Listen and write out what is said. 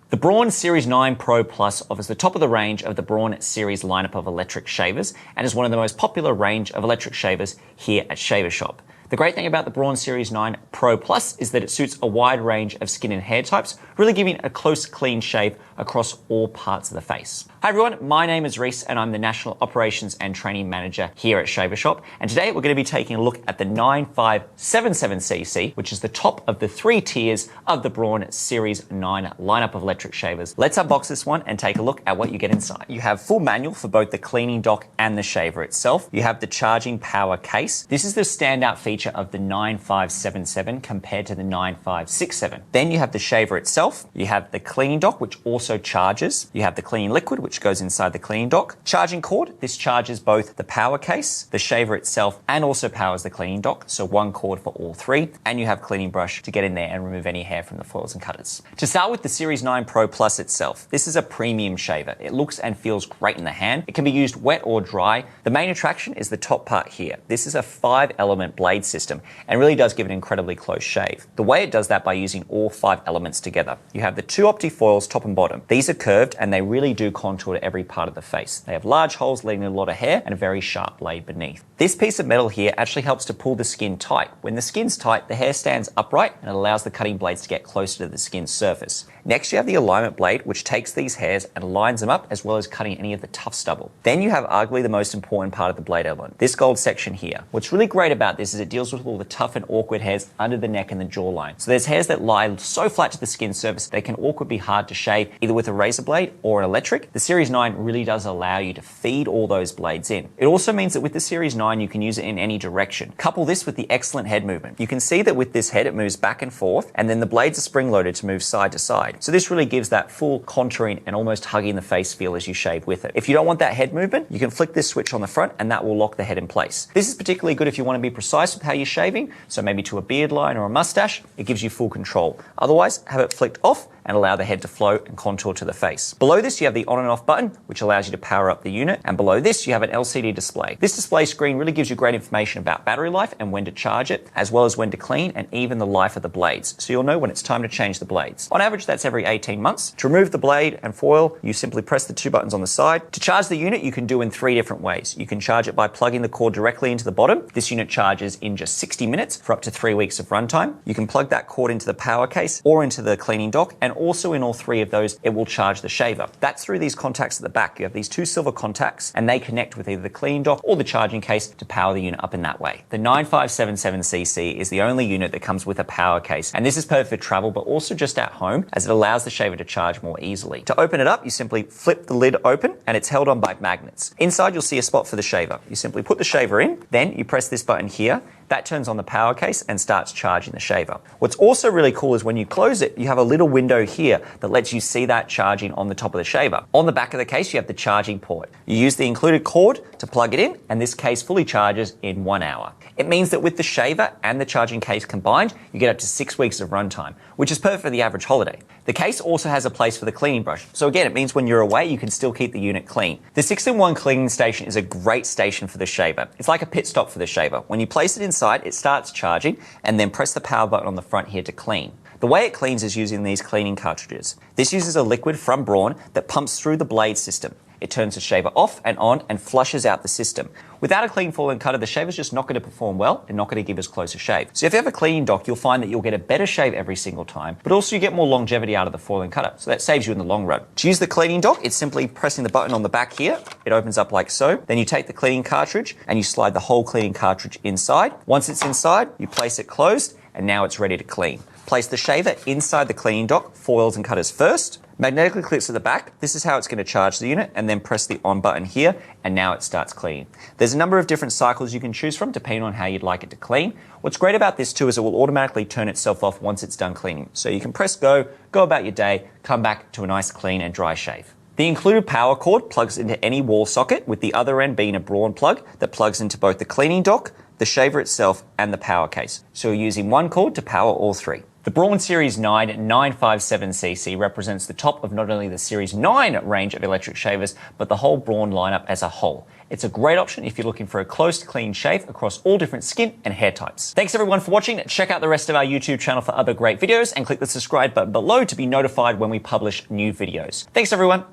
The Braun Series 9 Pro Plus offers the top of the range of the Braun series lineup of electric shavers and is one of the most popular range of electric shavers here at Shaver Shop. The great thing about the Braun Series 9 Pro Plus is that it suits a wide range of skin and hair types, really giving a close, clean shave across all parts of the face. Hi everyone, my name is Rhys and I'm the National Operations and Training Manager here at Shaver Shop. And today we're going to be taking a look at the 9577cc, which is the top of the three tiers of the Braun Series 9 lineup of electric shavers. Let's unbox this one and take a look at what you get inside. You have full manual for both the cleaning dock and the shaver itself. You have the charging power case. This is the standout feature of the 9577 compared to the 9567. Then you have the shaver itself. You have the cleaning dock, which also charges. You have the cleaning liquid, which goes inside the cleaning dock. Charging cord, this charges both the power case, the shaver itself, and also powers the cleaning dock. So one cord for all three. And you have cleaning brush to get in there and remove any hair from the foils and cutters. To start with the Series 9 Pro Plus itself, this is a premium shaver. It looks and feels great in the hand. It can be used wet or dry. The main attraction is the top part here. This is a 5-element blade system and really does give an incredibly close shave. The way it does that by using all 5 elements together. You have the 2 optifoils top and bottom. These are curved and they really do contour to every part of the face. They have large holes letting in a lot of hair and a very sharp blade beneath. This piece of metal here actually helps to pull the skin tight. When the skin's tight, the hair stands upright and it allows the cutting blades to get closer to the skin's surface. Next, you have the alignment blade, which takes these hairs and lines them up, as well as cutting any of the tough stubble. Then you have arguably the most important part of the blade element, this gold section here. What's really great about this is it deals with all the tough and awkward hairs under the neck and the jawline. So there's hairs that lie so flat to the skin surface they can awkwardly be hard to shave, either with a razor blade or an electric. The Series 9 really does allow you to feed all those blades in. It also means that with the Series 9, you can use it in any direction. Couple this with the excellent head movement. You can see that with this head, it moves back and forth, and then the blades are spring-loaded to move side to side. So this really gives that full contouring and almost hugging the face feel as you shave with it. If you don't want that head movement, you can flick this switch on the front and that will lock the head in place. This is particularly good if you want to be precise with how you're shaving, so maybe to a beard line or a mustache, it gives you full control. Otherwise, have it flicked off and allow the head to flow and contour to the face. Below this, you have the on and off button, which allows you to power up the unit. And below this, you have an LCD display. This display screen really gives you great information about battery life and when to charge it, as well as when to clean and even the life of the blades. So you'll know when it's time to change the blades. On average, that's every 18 months. To remove the blade and foil, you simply press the 2 buttons on the side. To charge the unit, you can do in 3 different ways. You can charge it by plugging the cord directly into the bottom. This unit charges in just 60 minutes for up to 3 weeks of runtime. You can plug that cord into the power case or into the cleaning dock, and also in all 3 of those, it will charge the shaver. That's through these contacts at the back. You have these 2 silver contacts and they connect with either the cleaning dock or the charging case to power the unit up in that way. The 9577cc is the only unit that comes with a power case, and this is perfect for travel but also just at home, as it allows the shaver to charge more easily. To open it up, you simply flip the lid open and it's held on by magnets. Inside, you'll see a spot for the shaver. You simply put the shaver in, then you press this button here. That turns on the power case and starts charging the shaver. What's also really cool is when you close it, you have a little window here that lets you see that charging on the top of the shaver. On the back of the case, you have the charging port. You use the included cord to plug it in, and this case fully charges in 1 hour. It means that with the shaver and the charging case combined, you get up to 6 weeks of runtime, which is perfect for the average holiday. The case also has a place for the cleaning brush. So again, it means when you're away, you can still keep the unit clean. The 6-in-1 cleaning station is a great station for the shaver. It's like a pit stop for the shaver. When you place it inside, it starts charging, and then press the power button on the front here to clean. The way it cleans is using these cleaning cartridges. This uses a liquid from Braun that pumps through the blade system. It turns the shaver off and on and flushes out the system. Without a clean foil and cutter, the shaver's just not going to perform well and not going to give us closer shave. So if you have a cleaning dock, you'll find that you'll get a better shave every single time, but also you get more longevity out of the foil and cutter. So that saves you in the long run. To use the cleaning dock, it's simply pressing the button on the back here. It opens up like so. Then you take the cleaning cartridge and you slide the whole cleaning cartridge inside. Once it's inside, you place it closed and now it's ready to clean. Place the shaver inside the cleaning dock, foils and cutters first. Magnetically clips at the back. This is how it's going to charge the unit, and then press the on button here, and now it starts cleaning. There's a number of different cycles you can choose from depending on how you'd like it to clean. What's great about this too is it will automatically turn itself off once it's done cleaning. So you can press go about your day, come back to a nice clean and dry shave. The included power cord plugs into any wall socket, with the other end being a Braun plug that plugs into both the cleaning dock, the shaver itself, and the power case. So you're using one cord to power all 3. The Braun Series 9 957cc represents the top of not only the Series 9 range of electric shavers, but the whole Braun lineup as a whole. It's a great option if you're looking for a close, clean shave across all different skin and hair types. Thanks everyone for watching. Check out the rest of our YouTube channel for other great videos and click the subscribe button below to be notified when we publish new videos. Thanks everyone.